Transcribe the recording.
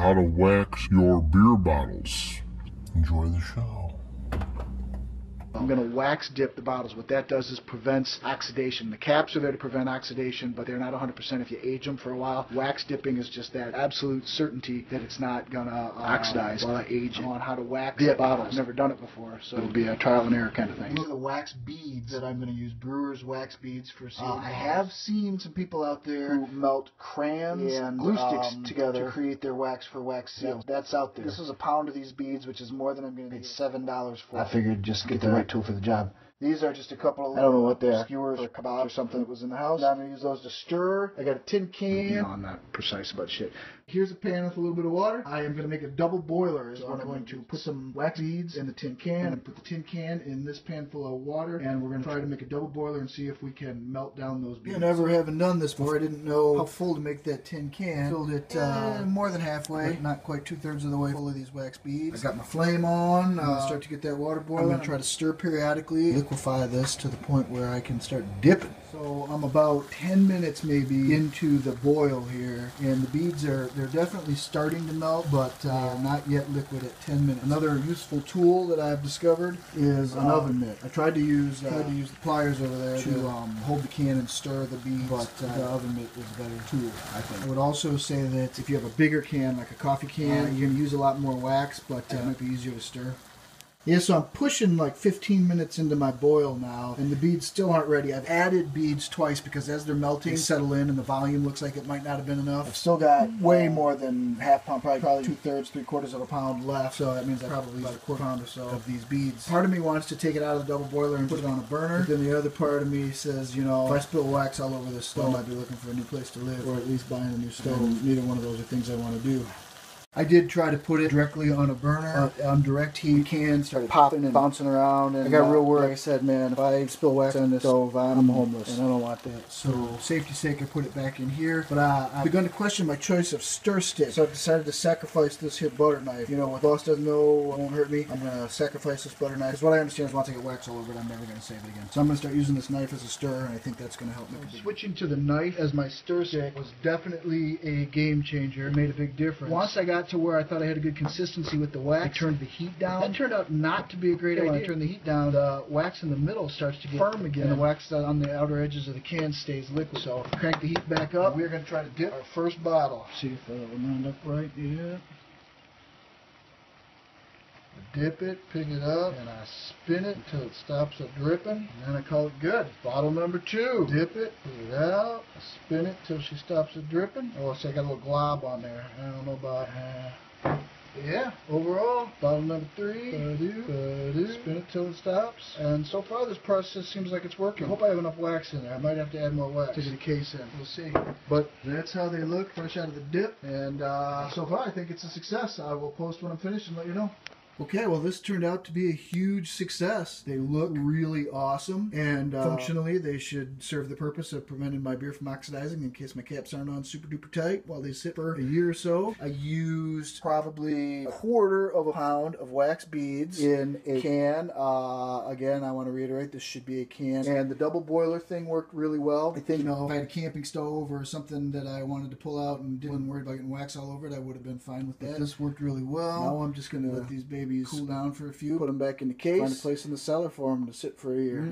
how to wax your beer bottles. Enjoy the show. I'm going to wax dip the bottles. What that does is prevents oxidation. The caps are there to prevent oxidation, but they're not 100% if you age them for a while. Wax dipping is just that absolute certainty that it's not going to oxidize while I age it. On how to wax dip bottles. I've never done it before, so it'll be a trial and error kind of thing. These are the wax beads that I'm going to use. Brewer's wax beads for sealing. I have seen some people out there who melt crayons and glue sticks together to create their wax for wax seal. That's out there. This is a pound of these beads, which is more than I'm going to need. $7 for. I figured just get the right tool for the job. These are just a couple of, I don't know what they are, skewers or kebabs or something that was in the house. Now I'm going to use those to stir. I got a tin can. You know, I'm not precise about shit. Here's a pan with a little bit of water. I am going to make a double boiler. So I'm going to put some wax beads in the tin can and put the tin can in this pan full of water. And we're going to try to make a double boiler and see if we can melt down those beads. Never having done this before, I didn't know how full to make that tin can. Filled it more than halfway, but not quite 2/3 of the way full of these wax beads. I got my flame on. Start to get that water boiling. I'm going to try to stir periodically, liquefy this to the point where I can start dipping. So I'm about 10 minutes maybe into the boil here, and the beads they're definitely starting to melt, but not yet liquid at 10 minutes. Another useful tool that I've discovered is an oven mitt. I tried to use the pliers over there to hold the can and stir the beads, but the oven mitt is a better tool, I think. I would also say that if you have a bigger can, like a coffee can, you're going to use a lot more wax, but it might be easier to stir. Yeah, so I'm pushing like 15 minutes into my boil now, and the beads still aren't ready. I've added beads twice because as they're melting, they settle in, and the volume looks like it might not have been enough. I've still got way more than half pound, probably 2/3, 3/4 of a pound left, so that means I probably about a quarter pound or so of these beads. Part of me wants to take it out of the double boiler and put it on a burner, but then the other part of me says, you know, if I spill wax all over this stove, I might be looking for a new place to live, or at least buying a new stove. Neither one of those are things I want to do. I did try to put it directly on a burner, on direct heat. The can started popping and bouncing around, and I got real worried. Like I said, man, if I spill wax on this stove, I'm homeless, and I don't want that. So, safety's sake, I put it back in here. But I've begun to question my choice of stir stick, so I've decided to sacrifice this here butter knife. You know, what the boss doesn't know, it won't hurt me. I'm going to sacrifice this butter knife, because what I understand is once I get wax all over it, I'm never going to save it again. So I'm going to start using this knife as a stir, and I think that's going to help me. Switching to the knife as my stir stick was definitely a game changer. It made a big difference. Once I got to where I thought I had a good consistency with the wax, I turned the heat down. That turned out not to be a great idea. When I turn the heat down, the wax in the middle starts to get firm again, and the wax on the outer edges of the can stays liquid. So crank the heat back up. We're going to try to dip our first bottle. See if that will round up right. Yeah. I dip it, pick it up, and I spin it until it stops it dripping, and then I call it good. Bottle number 2. Dip it, put it out, spin it till she stops it dripping. Oh, see, I got a little glob on there. I don't know about... yeah, overall, bottle number 3, spin it till it stops, and so far this process seems like it's working. I hope I have enough wax in there. I might have to add more wax. Taking the case in, we'll see. But that's how they look fresh out of the dip, and so far I think it's a success. I will post when I'm finished and let you know. Okay, well this turned out to be a huge success. They look really awesome, and functionally they should serve the purpose of preventing my beer from oxidizing in case my caps aren't on super duper tight while they sit for a year or so. I used probably 1/4 pound of wax beads in a can. Again, I want to reiterate, this should be a can. And the double boiler thing worked really well. I think, you know, if I had a camping stove or something that I wanted to pull out and didn't worry about getting wax all over it, I would have been fine with that. But this worked really well. Now I'm just going to let these babies cool down for a few, put them back in the case, find a place in the cellar for them to sit for a year.